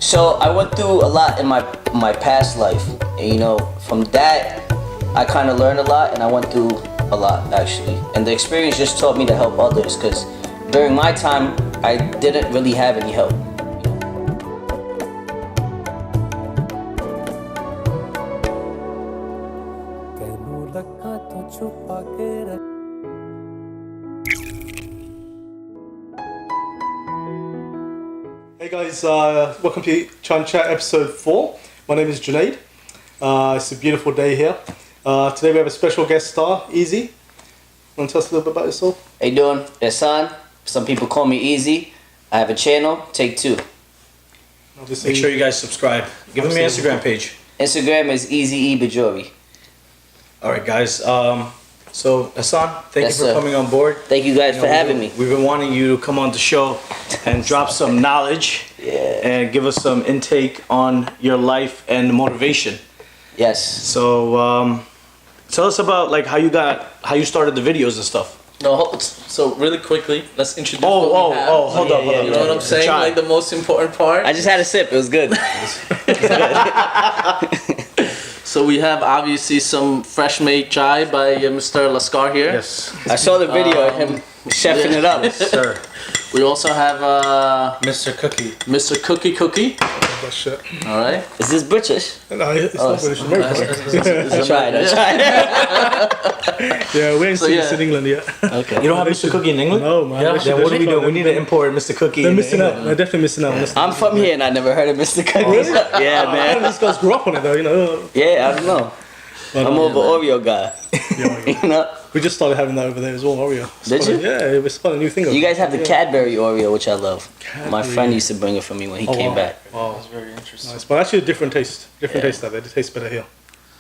So I went through a lot in my past life, and from that I kind of learned a lot, and I went through a lot actually, and the experience just taught me to help others, because during my time I didn't really have any help. Hey guys, welcome to chaiandchat episode 4. My name is Junaid. It's a beautiful day here. Today we have a special guest star, Eazy. Want to tell us a little bit about yourself? How you doing? Hassan. Some people call me Eazy. I have a channel, Take Two. Obviously, Make sure you guys subscribe. Give them your Instagram page. Instagram is Eazy Bajori. Alright guys, so Hassan, thank Yes, you for sir. coming on board. Thank you guys for having me. We've been wanting you to come on the show and drop some knowledge and give us some intake on your life and motivation. Yes. So tell us about like how you started the videos and stuff. No, so really quickly, let's introduce what we have. Hold up. You know what I'm saying? Chai. Like the most important part. I just had a sip. It was good. So we have obviously some fresh made chai by Mr. Laskar here. Yes, I saw the video of him chefing it up. sir. We also have Mr. Cookie. Mr. Cookie. that shit. All right. Is this British? No, it's not British American. I tried. Yeah, we ain't seen yeah. this in England yet. Okay. You don't have Mr. Cookie in England? No, man. Yeah. They should- Then what they do we should do? We need to import Mr. Cookie. They're in missing out. England. They're definitely missing out on this. I'm from here and I never heard of Mr. Cookies. Yeah, man. These guys grew up on it though, you know. Yeah, I don't know. I'm more of an Oreo guy. You know? We just started having that over there as well, Oreo. It's Did quite you? Yeah, it's quite a new thing. You guys have the Yeah. Cadbury Oreo, which I love. My Cadbury. friend used to bring it for me when he came wow. back. Wow, That's very interesting. nice. But actually a different taste. Different Yeah. taste out there. It tastes better here.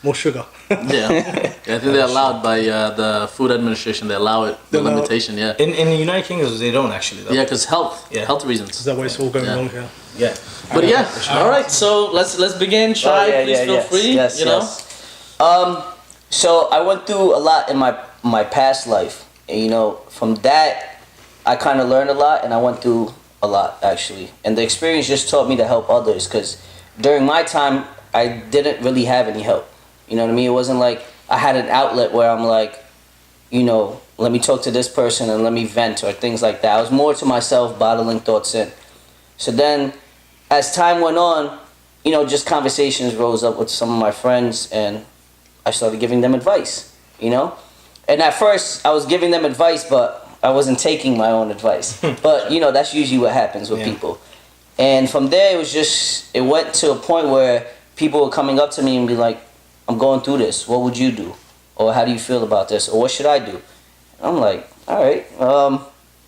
More sugar. Yeah. I think they're allowed by the Food Administration. They allow it. The They allow it. limitation. Yeah. In the United Kingdom, they don't actually though. Yeah, because health. Yeah. Health Is reasons. that why it's all going Yeah. wrong here? Yeah. But yeah. All right. So let's begin. Chai, please feel free. Yes, you know. yes. So I went through a lot in my past life, and from that I kind of learned a lot, and I went through a lot actually, and the experience just taught me to help others, because during my time I didn't really have any help. You know what I mean? It wasn't like I had an outlet where I'm like, let me talk to this person and let me vent or things like that. I was more to myself, bottling thoughts in. So then, as time went on, just conversations rose up with some of my friends, and I started giving them advice, And at first, I was giving them advice, but I wasn't taking my own advice. But, that's usually what happens with people. And from there, it went to a point where people were coming up to me and be like, I'm going through this. What would you do? Or how do you feel about this? Or what should I do? And I'm like, all right,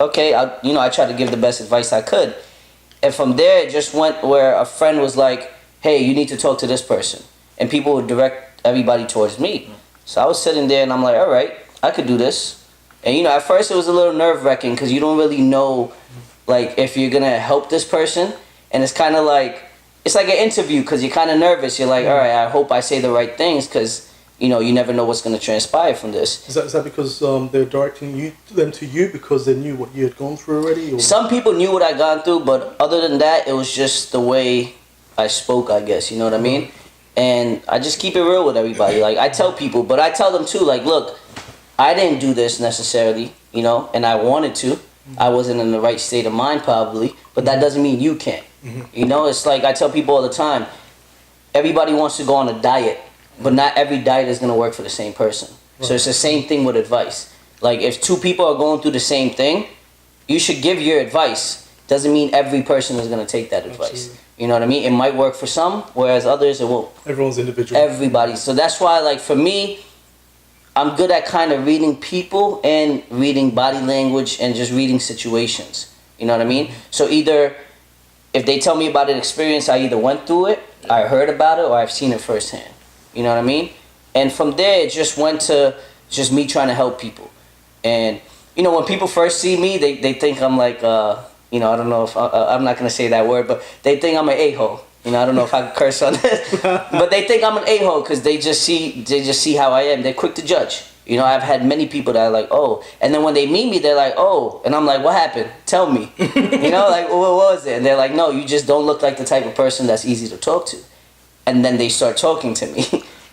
okay. I tried to give the best advice I could. And from there, it just went where a friend was like, hey, you need to talk to this person. And people would direct everybody towards me. So I was sitting there and I'm like, all right, I could do this. And at first it was a little nerve-wracking, because you don't really know like if you're gonna help this person, and it's kind of like, it's like an interview, because you're kind of nervous. You're like, all right, I hope I say the right things, because you never know what's gonna transpire from this. Is that because they're directing them to you because they knew what you had gone through already? Or? Some people knew what I gone through, but other than that, it was just the way I spoke, I guess. You know what I mean? And I just keep it real with everybody. Like, I tell people, but I tell them too, like, look, I didn't do this necessarily, and I wanted to. I wasn't in the right state of mind probably, but that doesn't mean you can't. It's like I tell people all the time, everybody wants to go on a diet, but not every diet is going to work for the same person. Right. So it's the same thing with advice. Like, if two people are going through the same thing, you should give your advice. Doesn't mean every person is going to take that advice. Absolutely. You know what I mean? It might work for some, whereas others it won't. Everyone's individual. Everybody. So that's why, like, for me, I'm good at kind of reading people and reading body language and just reading situations. You know what I mean? So either, if they tell me about an experience, I either went through it, I heard about it, or I've seen it firsthand. You know what I mean? And from there, it just went to just me trying to help people. And, when people first see me, they think I'm like, I don't know if, I'm not going to say that word, but they think I'm an a-hole. I don't know if I can curse on this, but they think I'm an a-hole because they just see how I am. They're quick to judge. You know, I've had many people that are like, oh, and then when they meet me, they're like, oh, and I'm like, what happened? Tell me. You know, like, what was it? And they're like, no, you just don't look like the type of person that's easy to talk to. And then they start talking to me.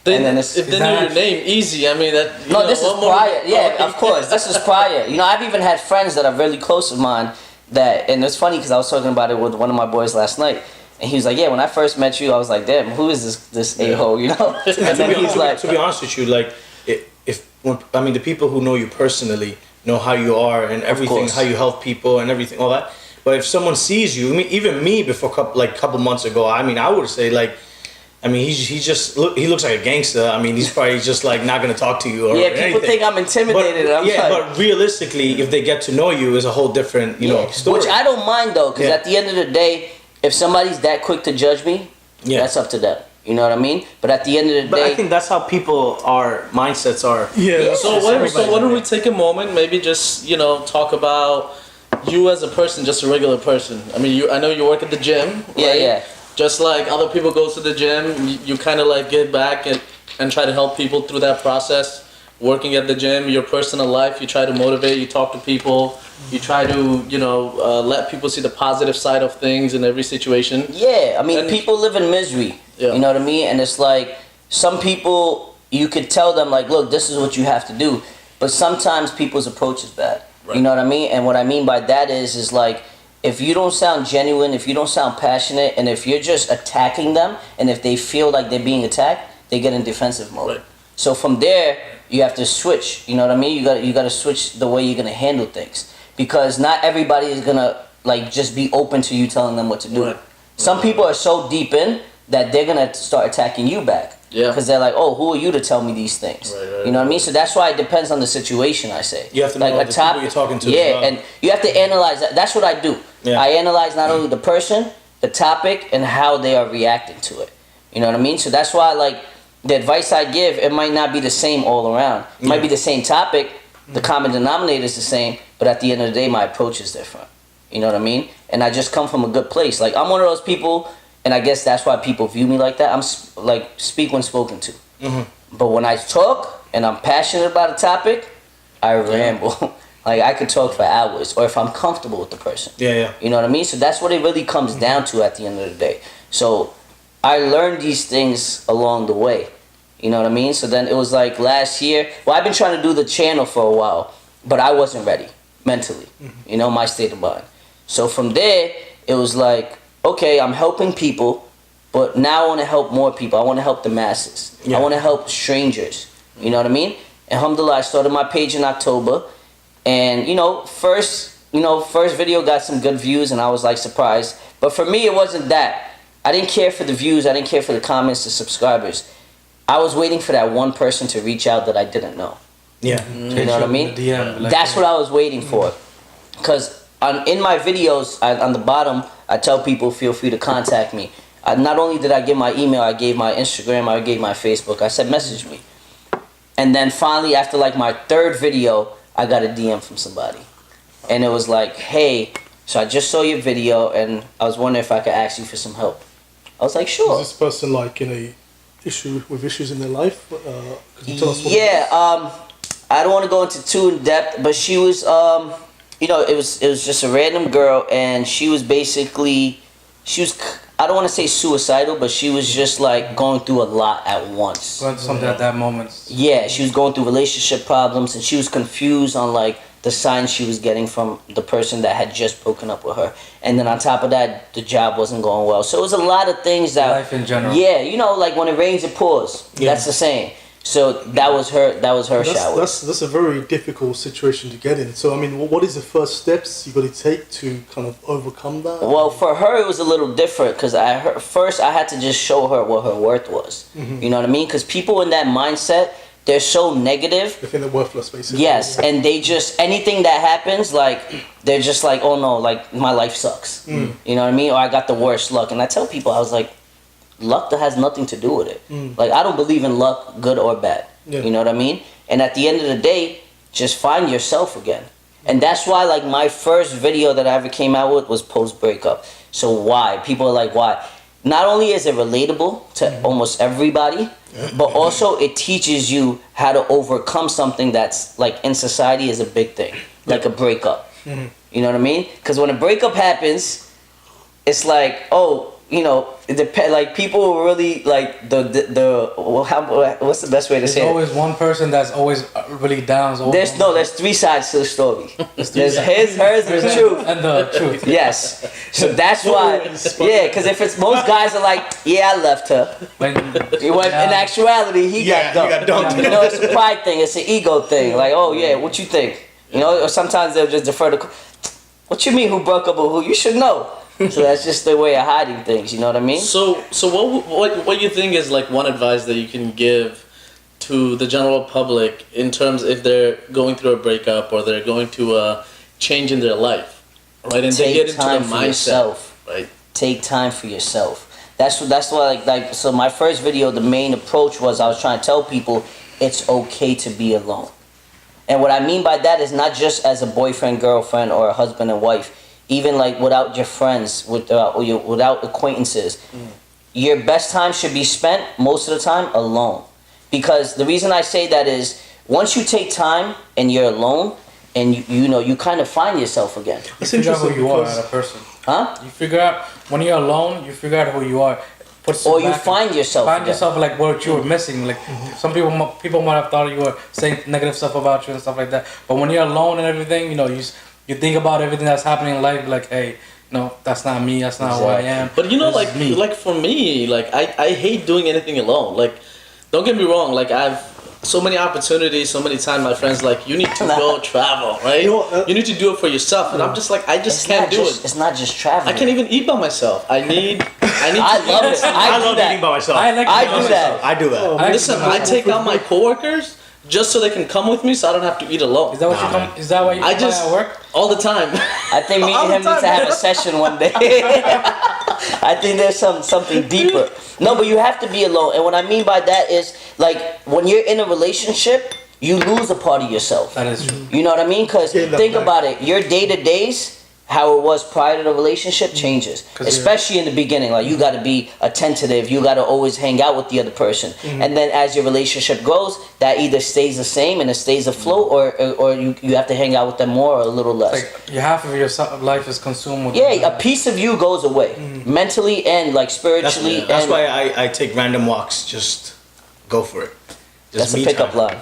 And then if they know your name, Eazy. I mean that. No, this is prior. Yeah, of course, this is prior. You know, I've even had friends that are really close of mine that, and it's funny because I was talking about it with one of my boys last night, and he was like, "Yeah, when I first met you, I was like, damn, who is this a-hole?" You know? And then he's like, to be honest with you, like the people who know you personally know how you are and everything, how you help people and everything, all that. But if someone sees you, I mean, even me before couple months ago, I mean, I would say like. I mean, he looks like a gangster. I mean, he's probably just like not gonna talk to you or yeah, people anything. think I'm intimidated. But realistically, if they get to know you, is a whole different, you know, story. Which I don't mind though, because at the end of the day, if somebody's that quick to judge me, that's up to them. You know what I mean? But at the end of the day, I think that's how people are mindsets are. Yeah. So why don't we take a moment, maybe just talk about you as a person, just a regular person. I mean, I know you work at the gym. Right? Yeah. Just like other people go to the gym, you kind of like get back and try to help people through that process. Working at the gym, your personal life, you try to motivate, you talk to people, you try to, let people see the positive side of things in every situation. Yeah, I mean, people live in misery. Yeah. You know what I mean? And it's like, some people, you could tell them like, look, this is what you have to do. But sometimes people's approach is bad. Right. You know what I mean? And what I mean by that is like, if you don't sound genuine, if you don't sound passionate, and if you're just attacking them, and if they feel like they're being attacked, they get in defensive mode. Right. So from there, you have to switch. You know what I mean? You got to switch the way you're gonna handle things, because not everybody is gonna like just be open to you telling them what to do. Right. Some people are so deep in that they're gonna start attacking you back. Yeah. Because they're like, oh, who are you to tell me these things? Right, you know what I mean? So that's why it depends on the situation, I say. You have to know the people you're talking to. Yeah, as well. And you have to analyze that. That's what I do. Yeah. I analyze not only the person, the topic, and how they are reacting to it. You know what I mean? So that's why, like, the advice I give, it might not be the same all around. It might be the same topic, the common denominator is the same, but at the end of the day, my approach is different. You know what I mean? And I just come from a good place. Like, I'm one of those people, and I guess that's why people view me like that. I'm like, speak when spoken to. Mm-hmm. But when I talk and I'm passionate about a topic, I ramble. Like, I could talk for hours, or if I'm comfortable with the person. Yeah. You know what I mean? So that's what it really comes down to at the end of the day. So I learned these things along the way. You know what I mean? So then it was like last year. Well, I've been trying to do the channel for a while, but I wasn't ready mentally. Mm-hmm. You know, my state of mind. So from there, it was like, okay, I'm helping people, but now I want to help more people. I want to help the masses. Yeah. I want to help strangers. You know what I mean? And alhamdulillah, I started my page in October. And, first video got some good views, and I was like surprised. But for me, it wasn't that. I didn't care for the views. I didn't care for the comments, the subscribers. I was waiting for that one person to reach out that I didn't know. Yeah. You know what I mean? That's what I was waiting for. Because in my videos, on the bottom, I tell people, feel free to contact me. Not only did I give my email, I gave my Instagram, I gave my Facebook. I said, message me. And then finally, after like my third video, I got a DM from somebody. And it was like, hey, so I just saw your video, and I was wondering if I could ask you for some help. I was like, sure. Is this person like in a issues in their life? Could you tell us what I don't want to go into too in depth, but she was, it was just a random girl, and she was basically, I don't want to say suicidal, but she was just like going through a lot at once. Going through something at that moment. Yeah, she was going through relationship problems, and she was confused on like the signs she was getting from the person that had just broken up with her. And then on top of that, the job wasn't going well. So it was a lot of things that... Life in general. Yeah, like when it rains, it pours. Yeah. That's the saying. So that was her shower. That's a very difficult situation to get in. So, I mean, what is the first steps you got to take to kind of overcome that? Well, for her, it was a little different because first I had to just show her what her worth was. Mm-hmm. You know what I mean? Because people in that mindset, they're so negative. They think they're worthless, basically. Yes, and they just, anything that happens, like, they're just like, oh no, like, my life sucks. Mm. You know what I mean? Or I got the worst luck. And I tell people, I was like, luck that has nothing to do with it. Mm. Like, I don't believe in luck, good or bad. Yeah. You know what I mean? And at the end of the day, just find yourself again. And that's why, like, my first video that I ever came out with was post-breakup. So why? People are like, why? not only is it relatable to almost everybody, but also it teaches you how to overcome something that's like in society is a big thing, like a breakup. You know what I mean? Because when a breakup happens, it's like, oh, you know, it depends. Like people really like what's the best way to There's say it? always one person that's always really down. There's three sides to the story. There's his, hers, and the truth. And the truth. Yes. So that's why. Yeah, because if it's most guys are like, yeah, I left her. When, In actuality, he got dumped. You know, it's a pride thing. It's an ego thing. Like, oh yeah, what you think? You know, or sometimes they'll just defer to. What you mean? Who broke up with who? You should know. So that's just their way of hiding things. You know what I mean? So what you think is like one advice that you can give to the general public in terms if they're going through a breakup or they're going to a change in their life, right? And they get into the mindset, right? Take time for yourself. That's why like so my first video, the main approach was I was trying to tell people it's okay to be alone. And what I mean by that is not just as a boyfriend, girlfriend, or a husband and wife. Even like without your friends, without acquaintances, your best time should be spent most of the time alone. Because the reason I say that is once you take time and you're alone, and you know you kind of find yourself again. you figure out who you are as a person. Huh? You figure out when you're alone. You figure out who you are. Or you find yourself. Find yourself like what you were missing. Like some people might have thought you were saying negative stuff about you and stuff like that. But when you're alone and everything, you know you think about everything that's happening in life, like, hey, no, that's not me, that's not who I am. But you know, This is me. like for me, like I hate doing anything alone. Like, don't get me wrong, like I've so many opportunities, so many times my friends like, you need to go travel, right? You need to do it for yourself. And I'm just like, I just can't do it. It's not just traveling. I can't even eat by myself. I need I love it. I love eating by myself. I like I to do that. I do that. Listen, I take out my coworkers just so they can come with me so I don't have to eat alone. Is that what you come? Is that why you come at work? All the time. I think me and him need to have a session one day. I think there's something deeper. No, but you have to be alone. And what I mean by that is, like, when you're in a relationship, you lose a part of yourself. That is true. You know what I mean? Because think about it. Your day-to-days, how it was prior to the relationship, changes. Especially in the beginning. Like, you got to be attentive. You got to always hang out with the other person. And then as your relationship grows, that either stays the same and it stays afloat, or you have to hang out with them more or a little less. Like half of your life is consumed with. Yeah, a piece of you goes away. Mentally and like spiritually. That's why I take random walks. Just go for it. Just That's a pickup line.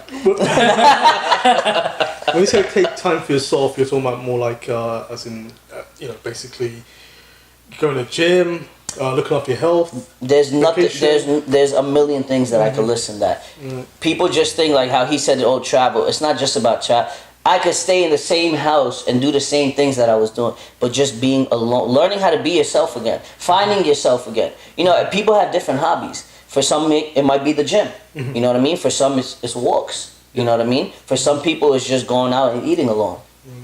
When you say take time for yourself, you're talking about more like, as in, you know, basically going to the gym, looking after your health. There's nothing. Vacation. There's a million things that I could listen that. People just think like how he said, oh, travel. It's not just about travel. I could stay in the same house and do the same things that I was doing, but just being alone, learning how to be yourself again, finding yourself again. You know, people have different hobbies. For some, it might be the gym. You know what I mean? For some, it's walks. You know what I mean? For some people, it's just going out and eating alone.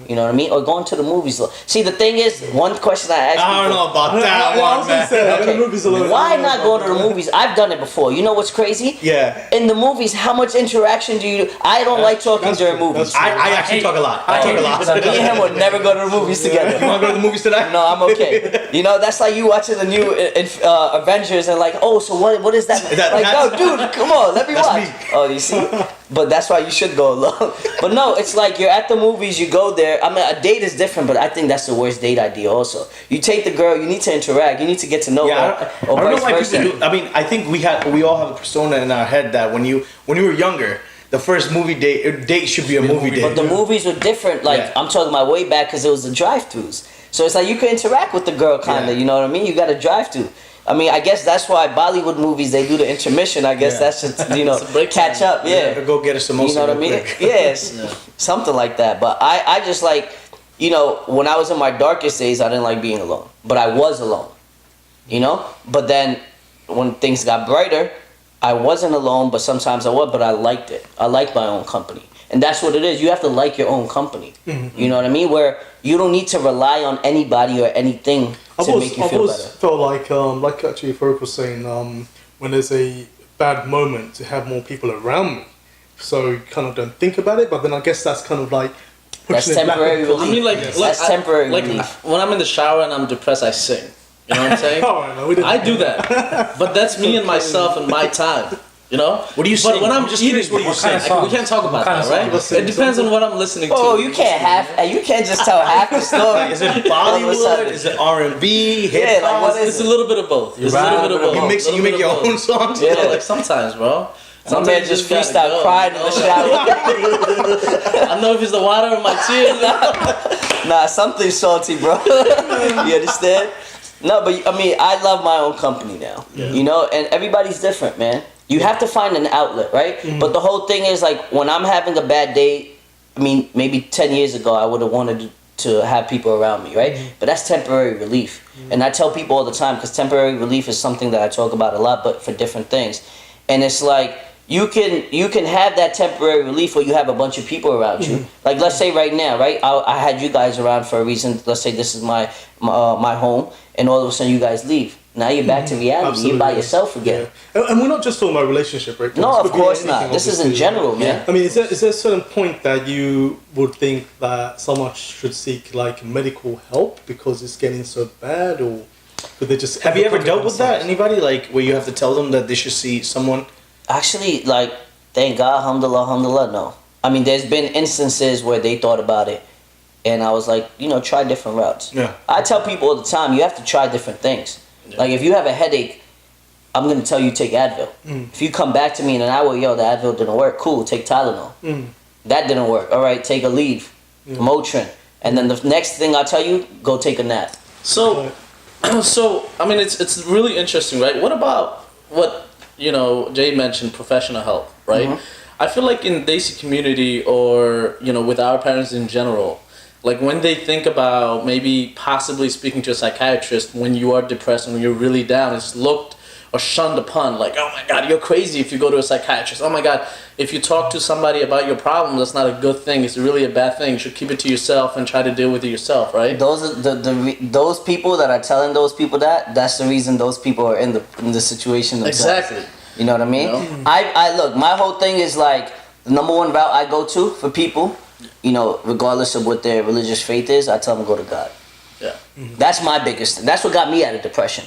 You know what I mean? Or going to the movies. See, the thing is, one question I ask people... I don't know about that I one, was gonna man. say, Okay. the movies alone. Why not go to the movies? I've done it before. You know what's crazy? Yeah. In the movies, how much interaction do you do? I don't like talking during true. movies. That's I actually talk a lot. I talk a lot. Me and him would never go to the movies together. You want to go to the movies tonight? No, I'm okay. You know, that's like you watching the new Avengers and like, oh, so what is that? Like, no, dude, come on, let me watch. me. Oh, you see? But that's why you should go alone. But no, it's like you're at the movies, you go there. I mean, a date is different, but I think that's the worst date idea also. You take the girl, you need to interact, you need to get to know her. I Or don't know vice why versa. people do. I mean, I think we all have a persona in our head that when you were younger, the first movie date should be a movie date. But the movies were different. Like, Yeah. I'm talking about way back because it was the drive-thrus. So it's like you can interact with the girl kind of, Yeah. you know what I mean? You got to drive through. I mean, I guess that's why Bollywood movies, they do the intermission. I guess Yeah. that's just, you know, It's a break catch time. up. Yeah. To go get a samosa. You know what I real mean? quick. Yes. Something like that. But I just like, you know, when I was in my darkest days, I didn't like being alone. But I was alone. You know? But then when things got brighter, I wasn't alone, but sometimes I was, but I liked it. I liked my own company. And that's what it is. You have to like your own company. You know what I mean? Where you don't need to rely on anybody or anything to make you I've feel always better. felt like actually Farouk was saying, when there's a bad moment, to have more people around me. So you kind of don't think about it, but then I guess that's kind of like That's pushing it back temporary and relief. forth. I mean, like, That's temporary like relief. when I'm in the shower and I'm depressed, I sing. You know what I'm saying? All right, man, we didn't- I do that, but that's me and myself and my time. You know? What are you But saying? when I'm just eating, curious what you're saying. we can't talk about kind that, of right? song? It depends on what I'm listening to. Oh, you can't just tell half the story. Is it All of a Bollywood? sudden. Is it R&B? Yeah, Hip like hop? what is It's a little bit of both. It's a rap, little bit of both. You mix it. You make your own songs. Yeah. Like sometimes, bro. My man just you gotta freestyle go, crying you in the know? shower. I don't know if it's the water or my tears. Nah, something salty, bro. You understand? No, but I mean, I love my own company now. You know, and everybody's different, man. You have to find an outlet, right? But the whole thing is like when I'm having a bad day. I mean, maybe 10 years ago, I would have wanted to have people around me, right? But that's temporary relief. And I tell people all the time because temporary relief is something that I talk about a lot, but for different things. And it's like you can have that temporary relief where you have a bunch of people around you. Like let's say right now, right? I had you guys around for a reason. Let's say this is my home, and all of a sudden you guys leave. Now you're back to reality. Absolutely. You're by yourself again. Yeah. And we're not just talking about relationship, right? No, This of could be course anything, not. This is in obviously. general, man. I mean, is there a certain point that you would think that someone should seek like medical help because it's getting so bad, or could they just Have you ever overcome it dealt with that? themselves? Anybody like where you have to tell them that they should see someone? Actually, like, thank God, alhamdulillah, no. I mean, there's been instances where they thought about it, and I was like, you know, try different routes. Yeah. I tell people all the time, you have to try different things. Like, if you have a headache, I'm going to tell you take Advil. If you come back to me in an hour, yo, the Advil didn't work, cool, take Tylenol. That didn't work, all right, take Aleve, Motrin. And then the next thing I tell you, go take a nap. So, I mean, it's really interesting, right? What about what Jay mentioned, professional help, right? I feel like in Desi community or with our parents in general, like when they think about maybe possibly speaking to a psychiatrist when you are depressed and when you're really down, it's looked or shunned upon like, oh my God, you're crazy if you go to a psychiatrist. Oh my God, if you talk to somebody about your problem, that's not a good thing. It's really a bad thing. You should keep it to yourself and try to deal with it yourself, right? Those are those people that are telling those people that's the reason those people are in the situation themselves. Exactly. You know what I mean? You know? I look, my whole thing is like the number one route I go to for people, regardless of what their religious faith is, I tell them go to God. Yeah. That's my biggest thing. That's what got me out of depression.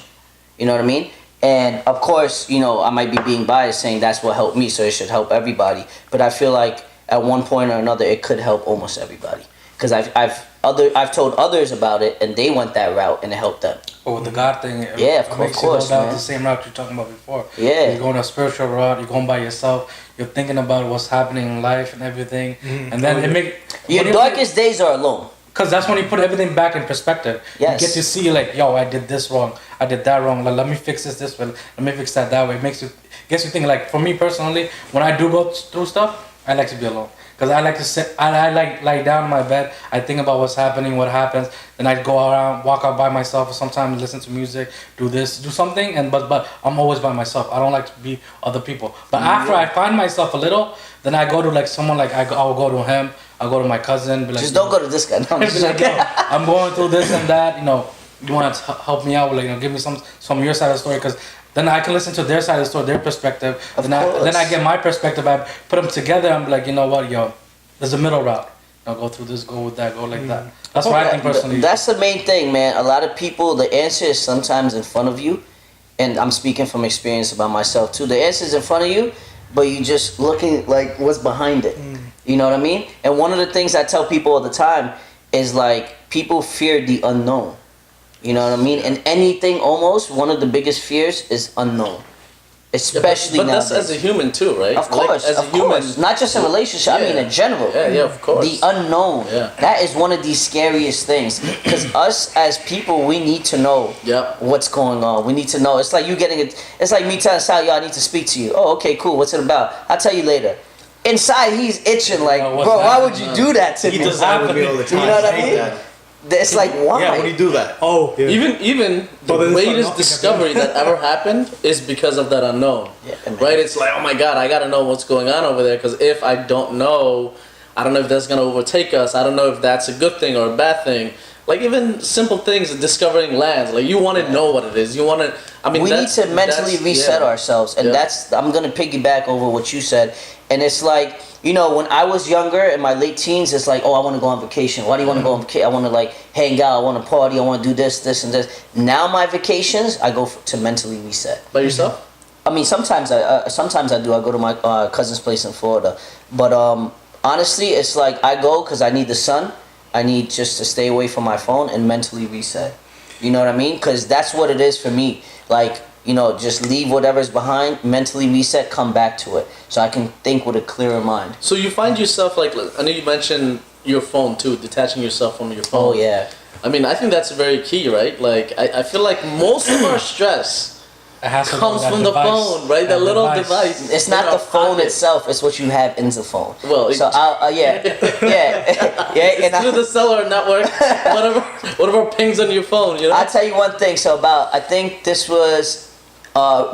You know what I mean? And of course, I might be being biased saying that's what helped me, so it should help everybody. But I feel like at one point or another, it could help almost everybody. Because I've told others about it, and they went that route, and it helped them. But with the God thing, Yeah, it of makes course, you go down man. the same route you're talking about before. Yeah. You're going a spiritual route, you're going by yourself, you're thinking about what's happening in life and everything. And then it make... Your darkest days are alone. Because that's when you put everything back in perspective. Yes. You get to see like, yo, I did this wrong. I did that wrong. Like, let me fix this way. Let me fix that way. It gets you thinking. Like for me personally, when I do go through stuff, I like to be alone. Because I like to sit, I like lie down in my bed. I think about what's happening, what happens. Then I go around, walk out by myself, or sometimes listen to music, do something. But I'm always by myself. I don't like to be other people. But after I find myself a little, then I go to like someone like I'll go to him. I'll go to my cousin. Be like, Just don't go to this guy. No, I'm just be like, joking. yo, I'm going through this and that. You want to help me out? Like, give me some of your side of the story, because then I can listen to their side of the story, their perspective. Then I get my perspective. I put them together. I'm like, you know what, yo, there's a middle route. Go through this, go with that, go like that. That's what I think personally. That's the main thing, man. A lot of people, the answer is sometimes in front of you, and I'm speaking from experience about myself too. The answer is in front of you, but you just looking like what's behind it. You know what I mean? And one of the things I tell people all the time is like people fear the unknown. You know what I mean? And anything almost, one of the biggest fears is unknown. Especially but nowadays. that's as a human too, right? Of course, as of course. Not just in relationship, I mean in general. Yeah, of course. The unknown. Yeah. That is one of the scariest things. Because us as people, we need to know Yep. what's going on. We need to know. It's like you getting it. It's like me telling Sal, yo, I need to speak to you. Oh, okay, cool. What's it about? I'll tell you later. Inside, he's itching like, what's bro, why would happening? you do that to He me? does that with me all the time. You know what I hate mean? that. It's like, why? Yeah, when do you do that? Oh, yeah. Even the But then it's like greatest nothing discovery that ever happened is because of that unknown. Yeah, man. Right? It's like, oh my God, I gotta know what's going on over there, because if I don't know, I don't know if that's gonna overtake us. I don't know if that's a good thing or a bad thing. like even simple things, discovering lands. Like you want to know what it is. You want to. I mean, we need to mentally that's- reset yeah. ourselves, and Yeah. that's I'm gonna piggyback over what you said, and it's like, you know, when I was younger in my late teens, it's like, oh, I want to go on vacation. Why do you want to go on vacation? I want to like hang out. I want to party. I want to do this and this. Now my vacations, I go to mentally reset. By yourself. I mean, sometimes I do. I go to my cousin's place in Florida, but honestly, it's like I go because I need the sun. I need just to stay away from my phone and mentally reset. You know what I mean? Because that's what it is for me. Like, you know, just leave whatever's behind, mentally reset, come back to it, so I can think with a clearer mind. So you find yourself like I know you mentioned your phone too, detaching yourself from your phone. Oh yeah. I mean, I think that's very key, right? Like I feel like most of our stress It has to comes go from that the device, phone, right? That little device. It's in not our the phone pocket. itself; it's what you have in the phone. Well, so yeah, It's and through the cellular network, whatever pings on your phone, you know. I'll tell you one thing. So I think this was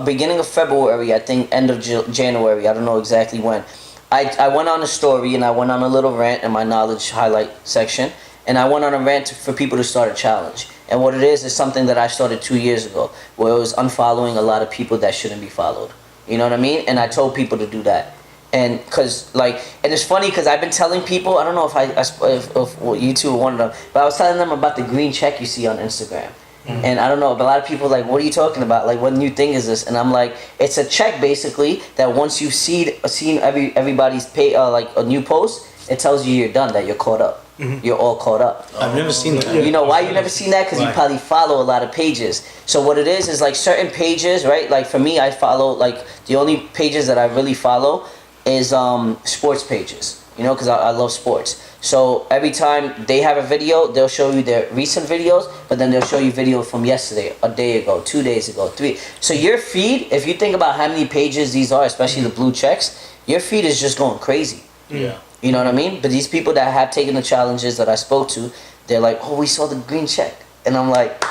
beginning of February, I think end of January. I don't know exactly when. I went on a story and I went on a little rant in my knowledge highlight section, and I went on a rant for people to start a challenge. And what it is something that I started 2 years ago, where it was unfollowing a lot of people that shouldn't be followed. You know what I mean? And I told people to do that. And cause like, and it's funny because I've been telling people, I don't know if well, you two are one of them, but I was telling them about the green check you see on Instagram. And I don't know, but a lot of people are like, what are you talking about? Like, what new thing is this? And I'm like, it's a check basically that once you've seen everybody's like a new post, it tells you you're done, that you're caught up. You're all caught up. I've never seen that. You know why you never seen that? Because you Why? probably follow a lot of pages. So what it is like certain pages, right? Like for me, I follow, like the only pages that I really follow is sports pages. You know, because I love sports. So every time they have a video, they'll show you their recent videos, but then they'll show you video from yesterday, a day ago, 2 days ago, 3. So your feed, if you think about how many pages these are, especially the blue checks, your feed is just going crazy. Yeah. You know what I mean? But these people that have taken the challenges that I spoke to, they're like, oh, we saw the green check. And I'm like,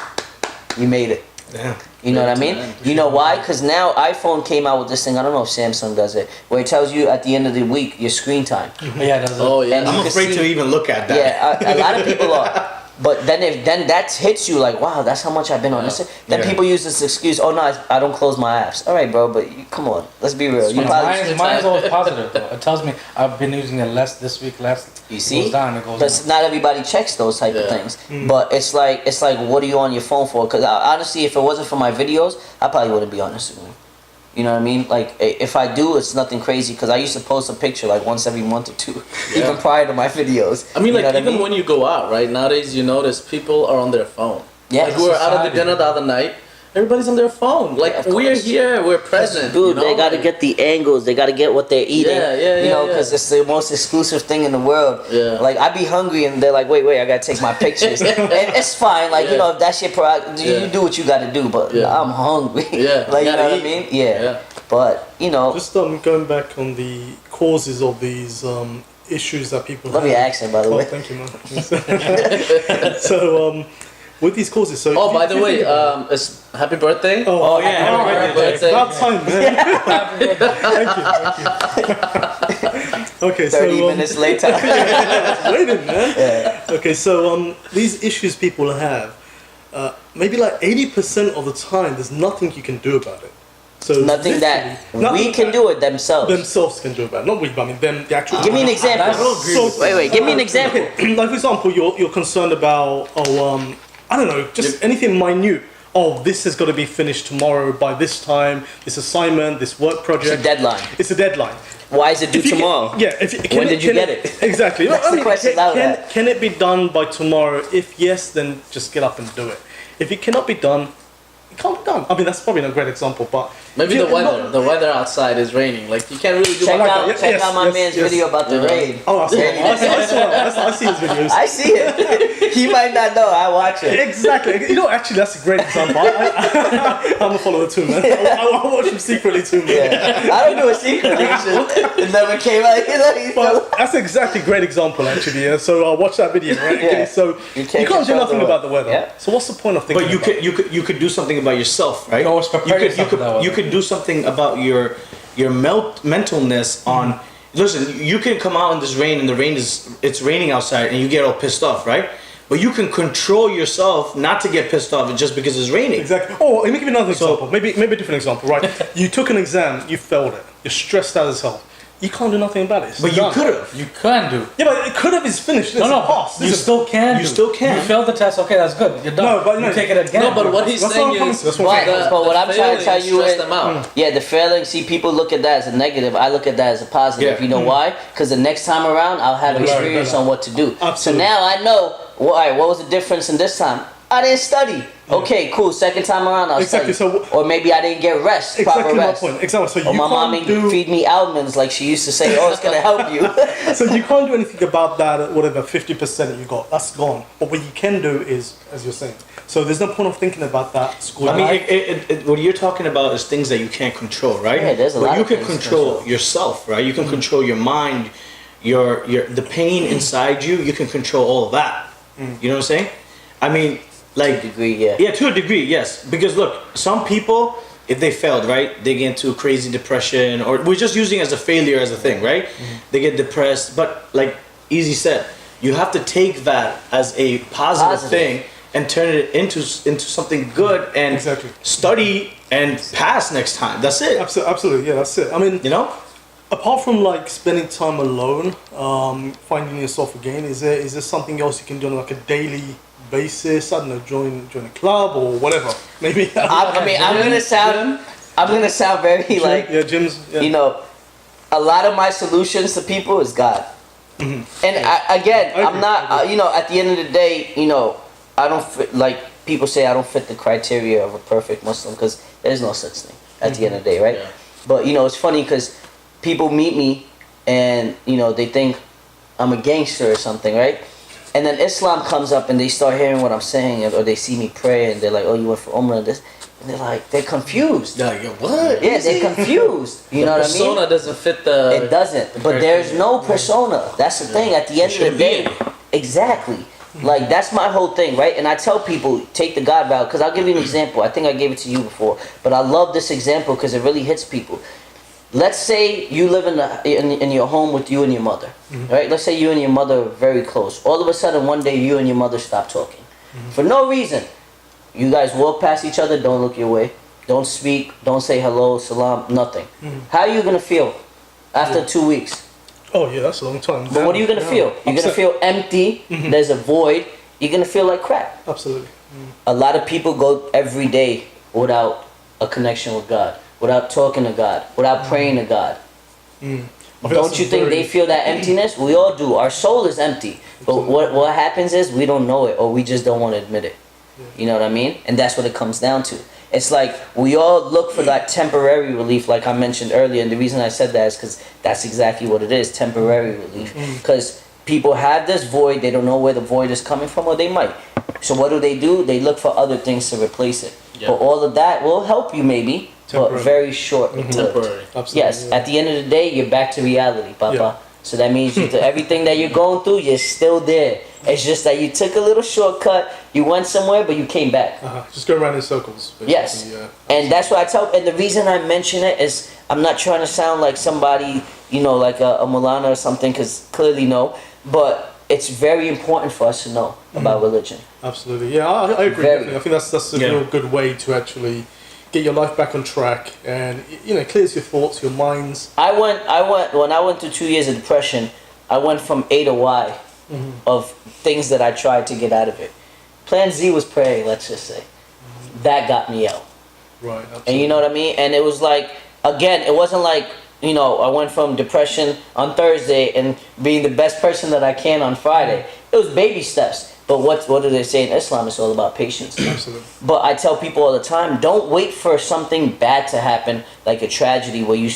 you made it. Yeah. You know what I mean? You know why? Because now iPhone came out with this thing, I don't know if Samsung does it, where it tells you at the end of the week your screen time. Yeah, that's Oh yeah. And you I'm can afraid see- to even look at that. Yeah, a lot of people are. But then that hits you like, wow, that's how much I've been on this. Then Yeah. people use this excuse, oh no, I don't close my apps. All right, bro, but come on, let's be real. You probably Mine's always positive though. It tells me I've been using it less this week, less. You see, Goes down, it goes but down. not everybody checks those type of Yeah. things. But it's like, what are you on your phone for? Because honestly, if it wasn't for my videos, I probably wouldn't be on Instagram. You know what I mean? Like if I do, it's nothing crazy. Because I used to post a picture like once every month or two, even prior to my videos. I mean, You like know what even when you go out, right? Nowadays, you notice people are on their phone. Yeah, like we were out at the society. dinner the other night. Everybody's on their phone. Like Yeah, of we're course. here, we're present. Dude, you know? they got to Like, get the angles. They got to get what they're eating. Yeah, You know, yeah. because it's the most exclusive thing in the world. Yeah. Like I be hungry and they're like, wait, I gotta take my pictures. And it's fine. Like you Yeah. know, if that's your prerogative, Yeah. you do what you got to do. But Yeah. I'm hungry. Yeah, Like you gotta know what I eat. mean? Yeah. Yeah. But you know, Just going back on the causes of these issues that people love have. your accent, by the Oh, way. thank you, man. So, with these causes, so. Oh, do by you the way, think about- it's happy birthday. Oh, yeah, happy birthday. About time, man. Thank you. Okay, 30 so minutes later. waiting, man. Yeah. Okay, so these issues people have, maybe like 80% of the time, there's nothing you can do about it. So Nothing that literally, we can do it themselves. themselves can do about it. Not we, but I mean them. The actual. Give me an example. So- Wait, give me an example. Like for example, you're concerned about I don't know, just anything minute. Oh, this has got to be finished tomorrow by this time. This assignment, this work project. It's a deadline. It's a deadline. Why is it due If you can- tomorrow? yeah. When did you get it? Exactly. That's the question I would have. Can it be done by tomorrow? If yes, then just get up and do it. If it cannot be done, it can't be done. I mean, that's probably not a great example, but Maybe if the you're weather. not- The weather outside is raining. Like you can't really do Check much. out, Yes, check out my yes, man's yes. video about the Yeah. rain. Oh, I see his videos. I see it. He might not know. I watch it. Exactly. You know, actually, that's a great example. I'm a follower too, man. I watch him secretly too, man. Yeah. I don't do it secretly. It never came out. You know, But that's exactly a great example, actually. Yeah. So watch that video, right? Yeah. Okay, so You you can't can't do control nothing the about the weather. weather. Yeah. So what's the point of thinking? But you about could you could do something about yourself, right? You always prepare yourself for that one. you could do something about your mentalness on. Listen, you can come out in this rain and it's raining outside and you get all pissed off, right? but you can control yourself not to get pissed off just because it's raining. Exactly. Oh, let me give you another example. Maybe a different example, right? You took an exam, you failed it. You're stressed out as hell. You can't do nothing about it. It's But you done. could have. You can do. Yeah, but it could have is finished. It's passed. You still can. You still can. You failed the test. Okay, that's good. You're done. No, but you take it again. No, but what he's That's saying what I'm coming is, to. That's what I'm Right, saying. but what I'm trying to tell you stress is, them out. yeah, the failing. See, people look at that as a negative. I look at that as a positive. Yeah. You know why? Because the next time around, I'll have experience on what to do. Absolutely. So now I know. Well, all right, what was the difference in this time? I didn't study. Okay, cool. Second time around, I'll Exactly, study. so- Or maybe I didn't get rest, Exactly proper my rest. point. Exactly. So Or you my mommy can't do. feed me almonds like she used to say. Oh, it's gonna help you. So you can't do anything about that. Whatever 50% you got, that's gone. But what you can do is, as you're saying. So there's no point of thinking about that school. I mean, life. what you're talking about is things that you can't control, right? Yeah, there's a but lot you of can things to control control. yourself, right? You can control your mind, your the pain inside you. You can control all of that. You know what I'm saying? I mean, like degree, yeah. Yeah, to a degree, yes. Because look, some people, if they failed, right, they get into crazy depression, or we're just using as a failure as a thing, right? They get depressed. But like Eazy said, you have to take that as a positive thing and turn it into something good and Exactly. study and pass next time. That's it. Absolutely, yeah, that's it. I mean, You know? apart from like spending time alone, finding yourself again, is there something else you can do on like a daily basis? I don't know, join a club or whatever. Maybe. I mean, I'm gonna sound very like, yeah, gyms. Yeah. you know, a lot of my solutions to people is God. And again, I I'm agree, not, I agree. you know, at the end of the day, you know, I don't fit, like people say I don't fit the criteria of a perfect Muslim because there's no such thing at the end of the day, right? Yeah. But, you know, it's funny because people meet me and, you know, they think I'm a gangster or something, right? And then Islam comes up and they start hearing what I'm saying, or they see me pray and they're like, oh, you went for Umrah and this. And they're like, they're confused. Yeah, what? Yeah, they're confused. You know what I mean? Persona doesn't fit the. It doesn't. But there's no persona. That's the thing. At the end of the day, exactly. Like that's my whole thing, right? And I tell people take the God vow because I'll give you an example. I think I gave it to you before, but I love this example because it really hits people. Let's say you live in your home with you and your mother, right? Let's say you and your mother are very close. All of a sudden, one day you and your mother stop talking for no reason. You guys walk past each other, don't look your way, don't speak, don't say hello, salam, nothing. How are you gonna feel after 2 weeks? Oh yeah, that's a long time. But what are you gonna feel? You're gonna feel empty. There's a void. You're gonna feel like crap. Absolutely. A lot of people go every day without a connection with God, without talking to God, without praying to God. Don't you think they feel that emptiness? We all do. Our soul is empty. But what happens is we don't know it or we just don't want to admit it. You know what I mean? And that's what it comes down to. It's like we all look for that temporary relief, like I mentioned earlier. And the reason I said that is because that's exactly what it is, temporary relief. Because people have this void, they don't know where the void is coming from, or they might. So what do? They look for other things to replace it. Yeah. But all of that will help you maybe, but Temporary. very short. Temporary. Absolutely. Yes, yeah. at the end of the day, you're back to reality, Papa. Yeah. So that means everything that you're going through, you're still there. It's just that you took a little shortcut, you went somewhere, but you came back. Just go around in circles. Basically. Yes. Yeah. And that's what I tell, and the reason I mention it is I'm not trying to sound like somebody, you know, like a Mulana or something, because clearly no, but it's very important for us to know about religion. Absolutely. Yeah, I agree. Very. Definitely. I think that's a real good way to actually get your life back on track, and you know, clears your thoughts, your minds. I went when I went through 2 years of depression. I went from A to Y of things that I tried to get out of it. Plan Z was praying, let's just say. That got me out. Right. Absolutely. And you know what I mean? And it was like, again, it wasn't like, you know, I went from depression on Thursday and being the best person that I can on Friday. It was baby steps. But what do they say in Islam? It's all about patience. Absolutely. But I tell people all the time, don't wait for something bad to happen, like a tragedy, where you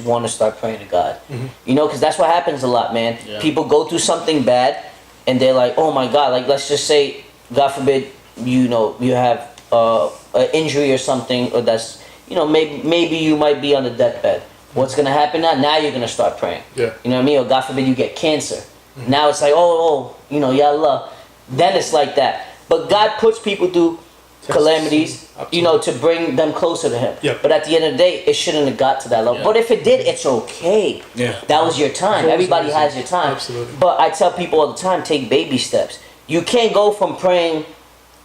want to start praying to God. You know, because that's what happens a lot, man. Yeah. People go through something bad, and they're like, oh my God, like let's just say, God forbid, you know, you have an injury or something, or that's, you know, maybe you might be on the deathbed. What's gonna happen now? Now you're gonna start praying. Yeah. You know what I mean? Or God forbid you get cancer. Now it's like, oh, you know, Ya Allah. Then it's like that. But God puts people through calamities, you know, to bring them closer to Him. Yeah. But at the end of the day, it shouldn't have got to that level. Yeah. But if it did, it's okay. Yeah. That was your time. It's always Everybody amazing. has your time. Absolutely. But I tell people all the time, take baby steps. you can't go from praying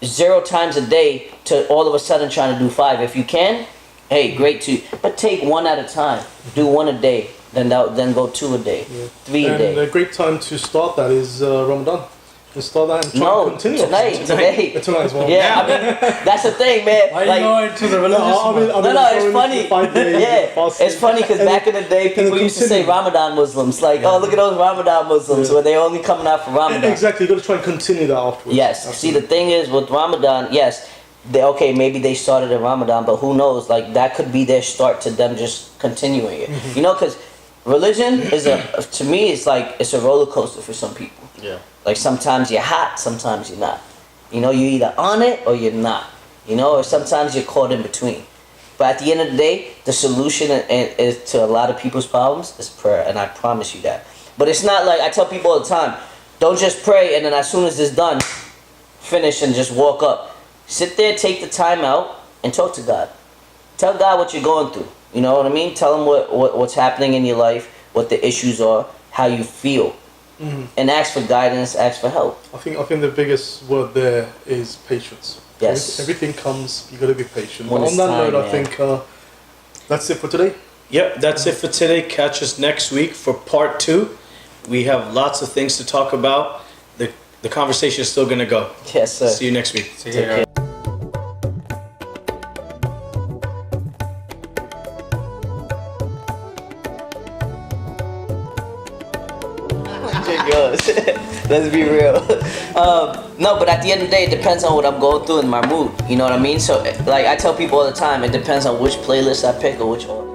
0 times a day to all of a sudden trying to do 5. If you can, hey, great too. But take 1 at a time. Do 1 a day. Then go 2 a day, 3 a day. And a great time to start that is Ramadan. To start that and try and continue. Today. Tonight as well. Yeah, I mean, that's the thing, man. Why Like, you going to the religious? no, it's funny. Yeah, it's funny because back in the day, people used to say Ramadan Muslims. Like, oh, look at those Ramadan Muslims, where they only coming out for Ramadan. Exactly, you got to try and continue that afterwards. Yes. Absolutely. See, the thing is with Ramadan, yes, maybe they started in Ramadan, but who knows? Like, that could be their start to them just continuing it. You know, because religion is to me, it's like it's a roller coaster for some people. Yeah. Like sometimes you're hot, sometimes you're not. You know, you're either on it or you're not. You know, or sometimes you're caught in between. But at the end of the day, the solution is to a lot of people's problems is prayer, and I promise you that. But it's not like I tell people all the time, don't just pray and then as soon as it's done, finish and just walk up. Sit there, take the time out, and talk to God. Tell God what you're going through. You know what I mean? Tell him what's happening in your life, what the issues are, how you feel. And ask for guidance, ask for help. I think the biggest word there is patience. Yes. Everything comes, you got to be patient. When But on it's that time, note, I man. think that's it for today. Yep, that's it for today. Catch us next week for part 2. We have lots of things to talk about. The conversation is still gonna go. Yes, sir. See you next week. See you. Let's be real. No, but at the end of the day, it depends on what I'm going through in my mood. You know what I mean? So, like I tell people all the time, it depends on which playlist I pick or which order.